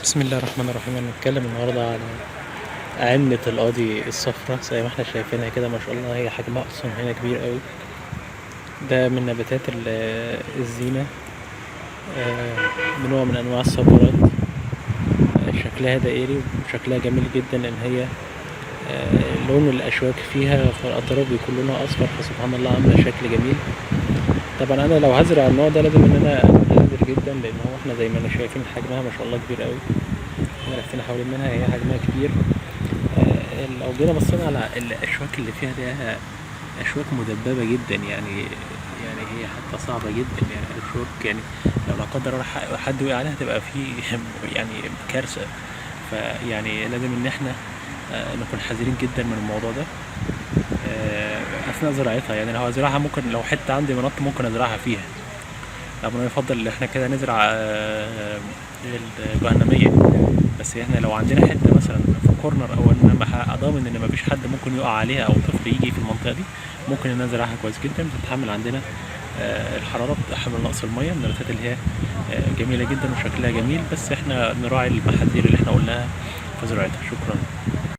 بسم الله الرحمن الرحيم. هنتكلم النهارده عن عنة القاضي الصفرا زي ما احنا شايفينها كده، ما شاء الله. هي حجمها اصلا هنا كبير قوي. ده من نباتات الزينة. نوع من انواع الصبارات. شكلها دائري وشكلها جميل جدا، لان هي لون الاشواك فيها في الاطراف بيكون لونها اصفر، فسبحان الله عامله شكل جميل. طبعا انا لو هزرع النوع ده لازم ان انا ابقى حذر جدا، لان هو احنا زي ما احنا شايفين حجمها ما شاء الله كبير قوي. احنا لفينا حوالين منها، هي حجمها كبير. لو جينا بصينا على الأشواك اللي فيها دي، أشواك مدببة جدا يعني هي حتى صعبة جدا. يعني الأشواك، يعني لو لا قدر الله حد وقع عليها تبقى في يعني كارثة. فيعني لازم إن احنا نكون حذرين جدا من الموضوع ده أثناء زراعتها. يعني لو هزرعها، ممكن لو حتة عندي منط ممكن أزرعها فيها. طبعا يفضل ان احنا كده نزرع الجهنمية. بس احنا لو عندنا حته مثلا في كورنر، او ان انا ضامن ان مفيش حد ممكن يقع عليها او طفل يجي في المنطقه دي، ممكن ان نزرعها كويس جدا. بتتحمل عندنا الحراره، بتتحمل نقص الميه، من النباتات اللي هي جميله جدا وشكلها جميل. بس احنا نراعي المحاذير اللي احنا قلناها في زراعتها. شكرا.